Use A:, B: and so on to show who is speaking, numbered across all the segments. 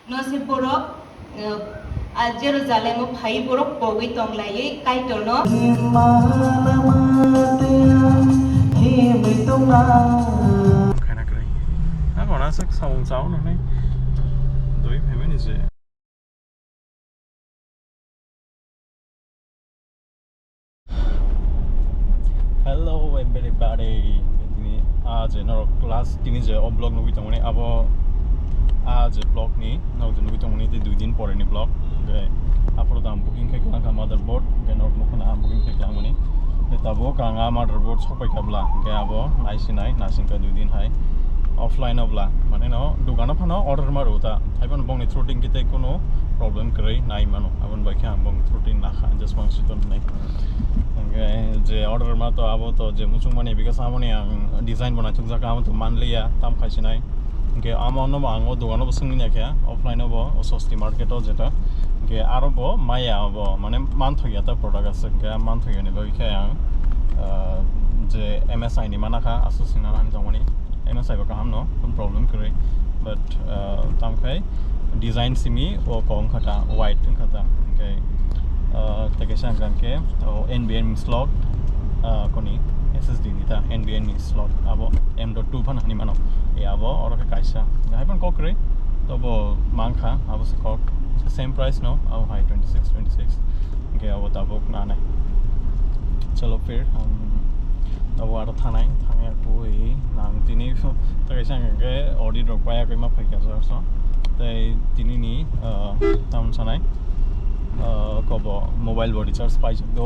A: no se borok Jerusalem phai borok pogoi tonglai kaitor no
B: khai nak rai a còn sắc sòng sáu nữa này đối phải mấy gì Hello everybody ini आज नरो class tini je o blog nugi tongone abo आज blog ni no nugi tongone te 2 din pore ni blog ge apro dam booking ke klang ka motherboard ge nor mo kana booking ke klang mani te tabo ka nga motherboard sopai kabla ge abo nai sinai nasing ka 2 din hai offline obla mane no dukano phano order maru ta thaiban bong ni throating kite kono problem krai nai mano abon bai kha bong throating na kha just bang siton nai যে order মা তো আবো তো যে মুচুং মানে বিকাশ আমনি আং design বনা চুং জাকা আম তো মানলিয়া তাম খাইছিনাই গে আমনো আং ও দোকানো বসংনি নাখিয়া অফলাইন হবো ও সস্তি মার্কেটও যেটা গে আরো ব মায়া হবো মানে মান থইয়া তা প্রোডাক্ট আছে গে মান থইয়া নিব বিখাই আং যে এমএসআই নি মানাখা আসুসিনা নাম জমনি এমএসআই বা কাম নো কোন প্রবলেম করে বাট তাম খাই ডিজাইন সিমি ও কম খাটা হোয়াইট খাটা গে Tegasang ke NVMe slot koni SSD nita NVMe slot abo M.2 pan hani mano e abo oro ka kaisa gai pan kokre to bo mangkha abo se kok same price no abo high 26 ke abo tabo na nai chalo fir abo aro thanai thangya pui nang tini tegasang ke audit rok paya kai ma phai ka so tai tini ni town sanai कब mobile बडी charge पाइसक्दो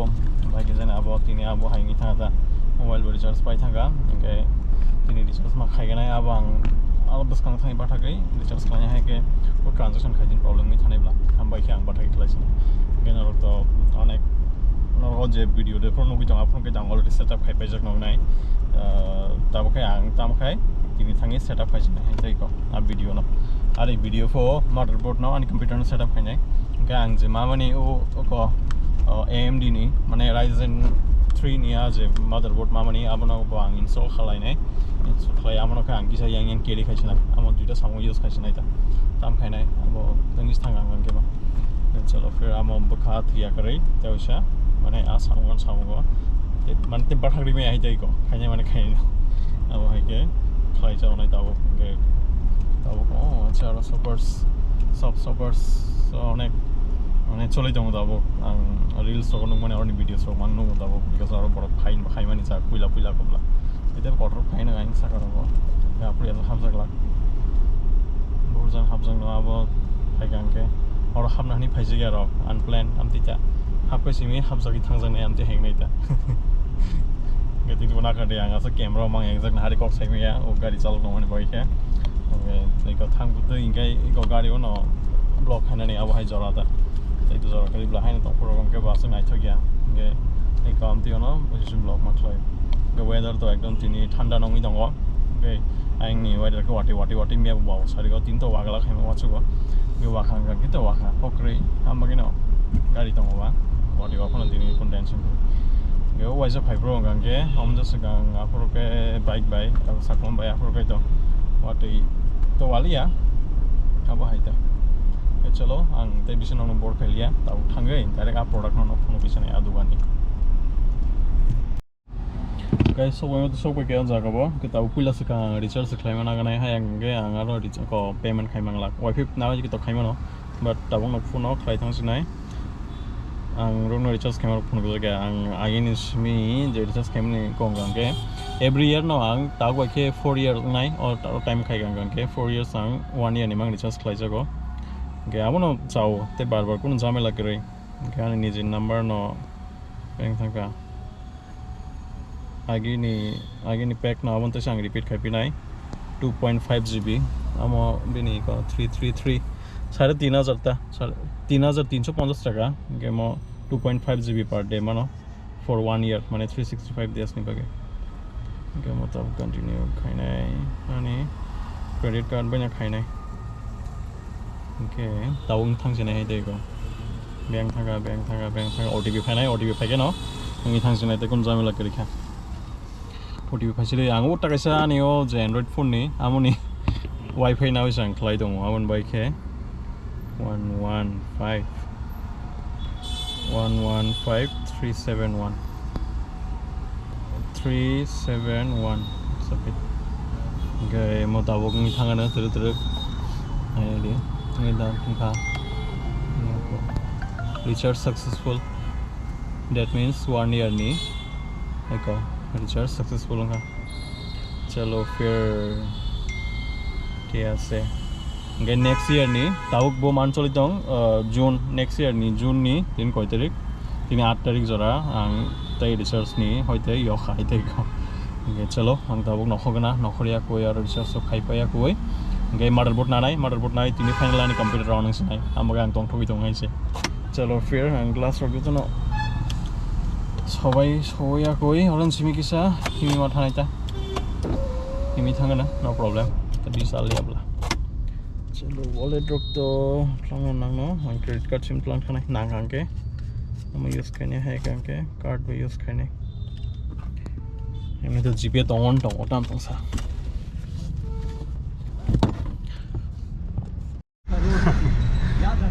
B: भाइके जाने अब तिनी अब हाइङि थाङा mobile बडी charge पाइथाङा ओंके तिनी recharge मा खाइगना अब आं अब बसखां थाङि बाथाकै रिचार्ज खालाय हाइके ओ ट्रान्जेक्शन खाइदिन प्रब्लेम नि थानायब्ला आं बाइके आं बाथाकै खालायसिन गेनर त अनेक नरो जे भिडियो दे फ्रन नगि दं आपनके दां अलरेडी सेटअप खाइ पाइजक नंनाय ताबोखाय आं तामखाय तिनी थाङि सेटअप खाइसिन हाइ जायको आ भिडियो न आरो भिडियो फो मदरबोर्ड न अनि कम्प्युटर न setup खाइनाय gang je mamani o ko AMD ni mane Ryzen 3 ni a je motherboard mamani abono ko ang install khalai nai install khalai amono ka ang kisa yang keri khaisina amo duita samo use khaisina ta tam khainai abo tangis thanga ang ke ba chalo fir amo bakha thia karai tausha mane a samongo te man te bathagri me ai jai ko khaine mane khaina abo haike khalai chao nai tabo ge tabo ko acha ro suppers অনেক মানে চলে যাবো যাবো reels তখন মানে অনেক videos মানো যাবো বিকজ আরো বড় খাইমানি চা পুইলা কবলা এটা কটর খাইনা গাইন সাকা রব আপনি এত হাবজাগলা বহুজন হাবজাং নआबो फाइगांके और हाबनानि फाइजिग आरो आनप्लान आमतिता हाबखैसिमि हाबजागि थांजानाय आमते हेंनायता गतिनि बना कादे आं आसा क्यामेरा मां एक्जाक्ट हारि कक साइमिया ओ गाड़ी चालक नमनि बाइके ओके लेको थांगुदो इंगाय इको गाड़ी न ब्लॉक खानानै अब हाय जराता तै तो जरा करि ब्ला हाय त प्रग्राम के बास नाइ थगिया गे ए काम तियो न पोजिशन ब्लॉक मा खलाय गे वेदर तो एकदम तिनि ठंडा नङि दङ गे आंनि वेदर को वाटी मे बाव सारि गो 3 तो वागला खाइमा वाचुगो गे वाखां गा कितो वाखा पक्रै आमबागे न गाड़ी दङबा वाटी वाफन दिनि कोन टेंशन गे वाइजा फाइब्रो गांगे हम जस गां आफरके बाइक अब साकम बाय आफरके तो वाटी तो वालिया अब हायता चलो आं ते बिसन न बोर्ड फैलिया ताउ थांगै डाइरेक्ट आ प्रोडक्ट न फनो बिसन आ दुगानि गाइस सब के जागबो के ताउ पुइला सका रिचार्ज खाइमाना गनाय हाय आंगे आं आरो रिचार्ज को पेमेंट खाइमांला वाइफाइ नाबाजि के तो खाइमानो बट ताबो न फनो खाइ थांसिनाय आं रोनो रिचार्ज खाइमार फनो गया आं आगिनि सिमि जे रिचार्ज खाइमनि गंगांगे एवरी ईयर न आं तागो के 4 ईयर नाय और टाइम खाइगांगे 4 इयर्स आं 1 ईयर नि मां रिचार्ज खाइजागो गे abono chao te barbar kun jamela kare ge ani nije number no bank thaka agini pack no abon te sang repeat khai pinai 2.5 GB amo bini ko 333 3000 ta 3350 টাকা ge mo 2.5 GB per day mano for 1 year mane 365 days ni bage ge mo tab continue khainai ani credit card banya khainai okay ताउं थांसिनाय हाय देगो bank थांगा OTP फाइनाय OTP फाइगे न नोंनि थांसिनाय ते कोन जामेला करिखा ओटीपी फाइसिले आं ओ टाकायसा आनिओ जे एंड्रॉइड फोन नि आमोनि वाइफाइ नाव इसां खलाय दङ आमोन बाइके 115 371 371 sakit okay mo tabok ni thangana terus ay di ini dah tungka recharge successful that means 1 year ni eko recharge successful होगा चलो फिर क्या से okay next year ni tabok bo man choli tong June next year ni June ni tin koi tarik tin 8 tarik jora ang tai recharge ni hoite yo khai tai ko okay chalo ang tabok nokhogana nokhriya koi ar recharge so khai paya koi okay motherboard nai tini final ani computer on sinai amaga ang tong thogi tong haise chalo fir ang glass rok jono সবাই soya কই orange Simi কিসা হিমি মাথা নাইতা হিমি থাঙ্গা না no problem তদি সালে abla চলো wallet রক তো plan নাংনো আই ক্রেডিট কার্ড সিম প্লান খানাই নাংগাংকে আমি ইউজ খাইনে হে কাংকে কার্ড বই ইউজ খাইনে এমনি তো জিপে তখন টম পংসা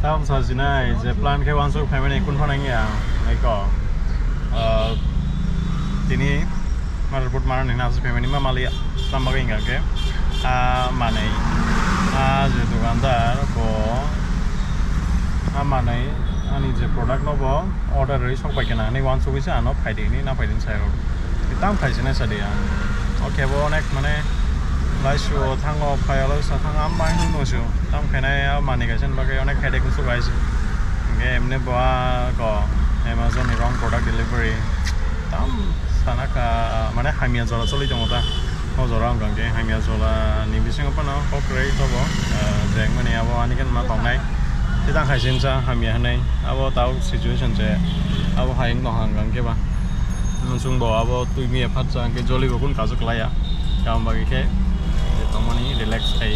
B: তাম সাজিনাই যে প্লান কে ওয়ানসো ফ্যামিলি কোন ফানাঙ্গি আই ক tini motherboard mana nih nasi family mah malia tambah enggak ke mana je dukandar ko mana ani je product no bo order dari sok pakai nani wan so bisa ano pakai ini na pakai saya ro kita pakai sini saja ya oke bo next mana lai shu thango pakai lo sa thang angbai no shu tam pakai na mana kaisen pakai onek pakai dek so guys nge emne bo ko Amazon ni wrong product delivery tam sana ka mana hamia jola choli jong ta ho jora ang ge hamia jola ni bising apa no ko krei to bo jeng mani abo ani kan ma tong nai ti tang khai sin cha hamia hanai abo tau situation je abo haing no hang gang ke ba sung bo abo tui mi phat cha ke joli bo kun ka jok laya kam ba ke to mani relax khai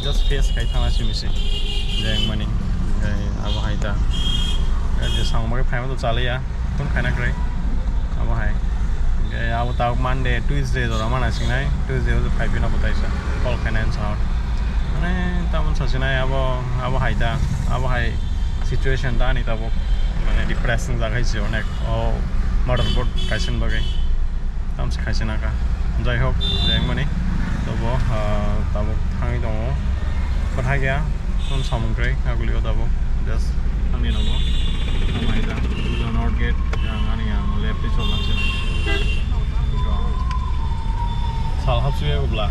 B: just face khai thana simisi jeng mani abo haita cái xong mấy cái phim tôi trả lấy cũng khai nát rồi, abo hai, cái abo tao Monday, Tuesday rồi mà nói sinai, Tuesday tôi phải pin abo taisa, call finance out, này tao muốn sao sinai abo hai situation ta ni tao মানে depression জাগাইছে অনেক ও motherboard কাইছেন বাগে, tao sẽ khai sinai ka, যাই হোক যাই মানে, তবু tao থাকি দङ, কোথায় গিয়া, কোন সামগ্রী আগুলিও tao just থাকি দङ. Amaida, the north gate yang ani yang left di solang sini. Salhab suya ko bla.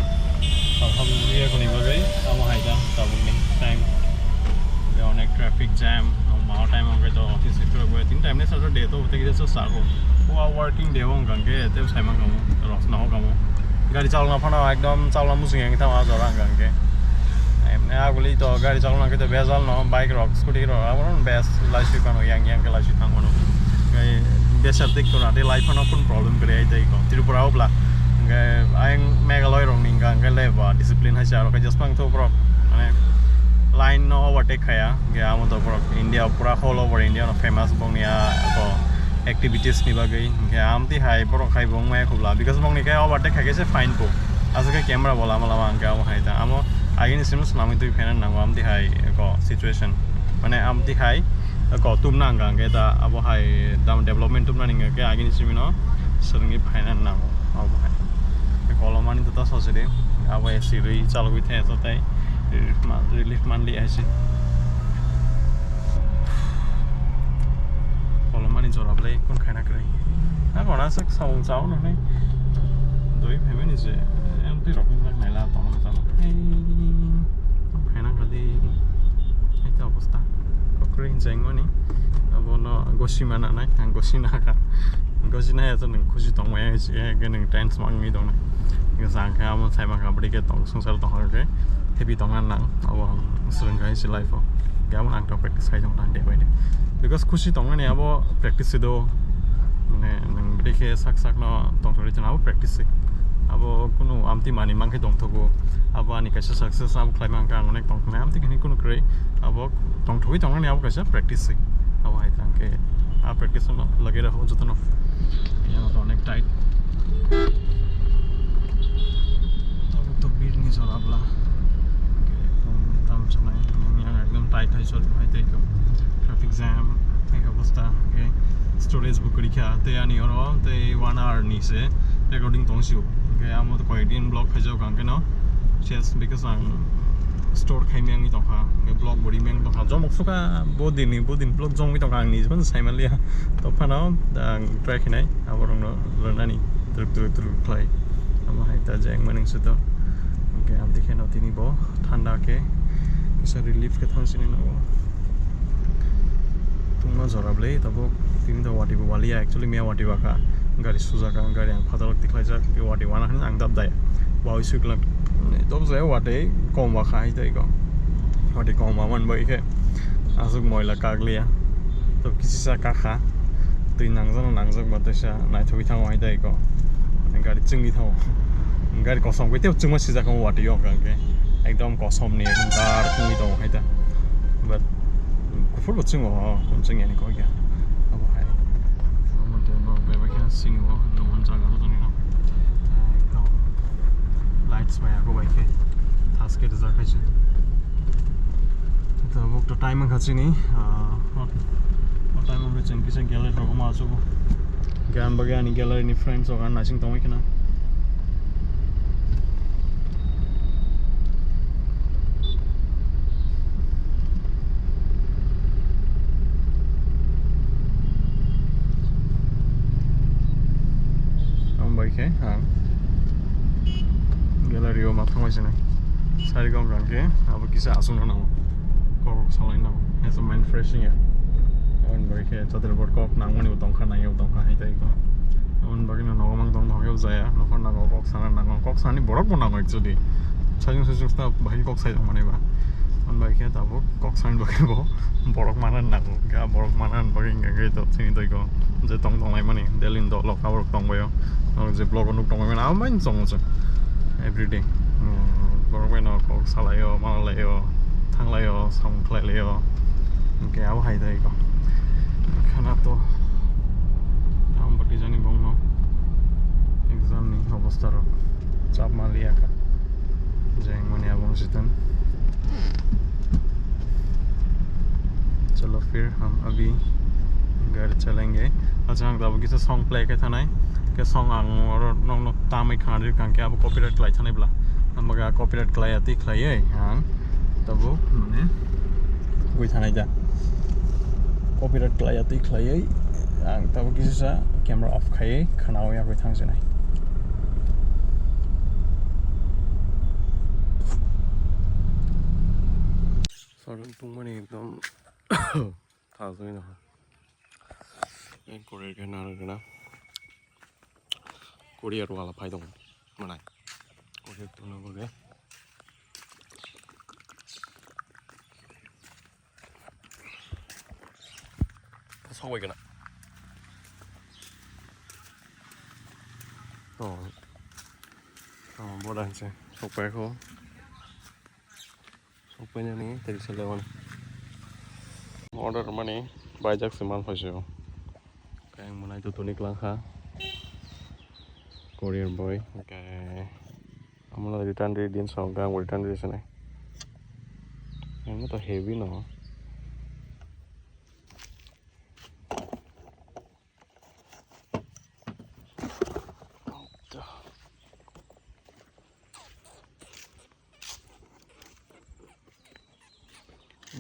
B: Salhab suya ko ni bagai. Amaida, tabung ni time. Dia onek traffic jam. Mau time ang kaito office sector ko. Tin time ni Saturday to utek dia so sako. Wa working day wong gang ke te sai mang kamu. Ros na ho kamu. Gari chalna phana ekdom chalna musing yang ta ma jorang gang ke. Emne aguli to gari chalna ke to bezal no bike rock scooty ro amon best life kan yang ke life tang ono gai desaptik to na de life no kun problem kare ai dai ko tripura obla gai aing megaloi rong ninga gai leba discipline ha charo ka just pang to pro mane line no overtake khaya gai amon to pro India pura all over India no famous bongnia ko activities ni bagai gai amti hai pro khai bong mai khubla because bongni kai overtake khage se fine ko asake camera bola mala mang ga hai ta amo agin simus nami tu fenan nang amti hai ko situation mane amti hai ko tumna ang ge da abo hai dam development tumna ninga ke agin simino serungi fenan nang abo hai kolomani to ta sosede abo siri chalu bi the to tai relief manli aise kolomani jorable kon khaina krai na kona sak saung chau no nei doi pheme ni je em ti rok ni nai la tong na chalo khaina kadi eta অবস্থা Korean jenggo ni abo no goshima na nai ang goshina ka goshina ya to nang khushi tong mai ji ge nang tense mang mi dong nai sang ka mo sai ma ka bri ke tong sung sar tong ke heavy tong nang abo srang ga isi life ga mo ang to practice kai jong dan day by day because khushi tong ni abo practice do mane nang bri ke sak no tong thori chen abo practice abo kuno amti mani mangke dong thogo abo ani kaisa success am khlaimang ka onek tong na amti kini kuno krei abo tong thoi tong ni abo kaisa practice abo hai tang ke a practice no lage raho jotono ya to onek tight to bir ni jora bla ke tong tam chanai ni ekdom tight है चल है तो traffic jam एक अवस्था के storage book करी क्या ते यानी और ते 1 hour नी से रिकॉर्डिंग तो शिव के आम तो कोई दिन ब्लॉग है जो कांके ना चेस बिकॉज़ आई स्टोर खाइमें नी तो का के ब्लॉग बड़ी में तो का जो मक्सुका बहुत दिन ब्लॉग जोंग नी तो का नी जन साइमलिया तो फना ट्रैक नहीं अब रंग लनानी तुर क्लाइ हम हाय ता जैंग मनिंग से तो के हम देखे ना तिनी बो ठंडा के किसा रिलीफ के थांसिनी ना तुम जराबले तब तिमी तो वाटी वालिया एक्चुअली मैं वाटी वाका गाड़ी सुजा का गाड़ी आं फादलक दिखलाई जा के वाटी वाना हन आं दाब दाय बाव सुकलक तो जे वाटे कम वाखा है तै को वाटी कम मामन बई के आसुक मैला कागलिया तो किसी सा काखा तै नांगजक बातसा नायथोइ थाव है तै को गाड़ी चिंगि थाव गाड़ी कसम के त्यो चुमा सिजा को वाटी यो के एकदम कसम नि गार थुइ दं है ता बट कुफुर बच्चिंग हो कुमचिंग यानी को गया अब है हम तो नो बेबे के सिंग हो नो वन जगह तो नहीं ना एकदम लाइट्स में आको बाइक है थास के जा खाइ छ तो अब तो टाइम में खाछि नि टाइम में चेंज किसे ग्यालरी रको मा आछु ज्ञान बगानी ग्यालरी नि फ्रेंड्स और नासिंग तो किना angbai हाँ गैलरी हो माथों में से नहीं सारी गांव गांव के अब किसे आसुन ना हो कॉक सालाइन ना हो ऐसा माइंड फ्रेशिंग है angbai के चादर बोर्ड कॉक नांगमनी उतंग खाना ये उतंग खाई ताई को angbai ना नौमंग दंग नौके उजाया नौकर नांगो कॉक सानी बोरक बनांगो एक्चुअली चार्जिंग सिस्टम स्टा भाई कॉक साइड माने बा angbai के तब कॉक साइन बके बो बोरक मानन नांगो क्या बोरक मानन बकिंग के तो सिनी ताई को जे तंग तंग माने डेलिन दो लॉक आवर तंग बयो जे ब्लॉग नुक तंग माने आमाइन संग छ एवरीडे बोरक माने कॉक सालायो मालायो थांलायो संख्लायलायो के आव हाय ताई को खाना तो हम बटी जानी बंगनो एग्जाम नी अवस्था रो चाप मालिया का जेंग मने आबंग सितन चलो फिर हम अभी घर चलेंगे अच्छा हम तब किसी सॉन्ग प्ले के था नहीं के सॉन्ग आंग और नॉन तामे खाने का क्या अब कॉपीराइट क्लाइ था नहीं बला हम बगा कॉपीराइट क्लाइ आती क्लाइ है हाँ तब वो मने कोई था नहीं जा कॉपीराइट क्लाइ आती क्लाइ है आंग तब किसी सा कैमरा ऑफ खाए खाना हो या कोई था नहीं सर तुम मने एकदम थाजोइ ना एक कोरियर के ना कोरियर वाला फाइ दं मनाय कोरियर तो ना बोले सौबाय गना बोला से सौबायखौ सौबायनानै तरी सलावन order money बायजाक से माल फसो kayak mulai itu tunik langka courier boy kayak amala return dari din so gang return dari sana ini tuh heavy no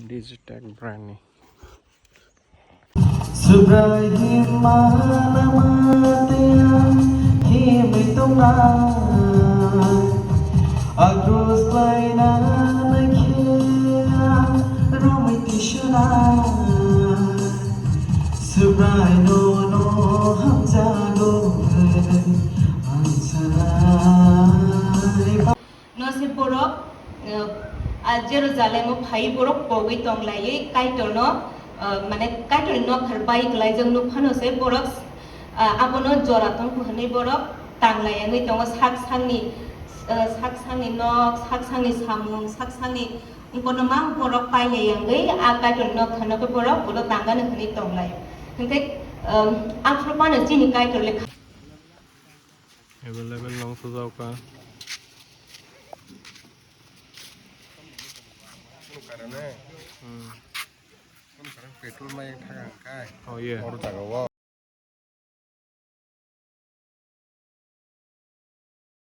B: Digitech brand nih
C: Sebagai mana matinya himdi Agus lainan kia rumit kisuna Sebagai no hamzago
A: no se borok Jerusalem phai borok pogoi tonglai kaitor no mane kaitor no kharbai klai jong no phano se borok abono joratong phane borok tanglai ngai tong sak sangni nok sak sangni samung sak sangni kono ma borok pai yangai a kaitor no khano ko borok bodo tangga ne khani tonglai hingke afro pana chini kaitor le
B: available long sujau ka
D: Kan sekarang petrol mah yang tangan kai.
B: Oh iya.
D: Baru tak gawa.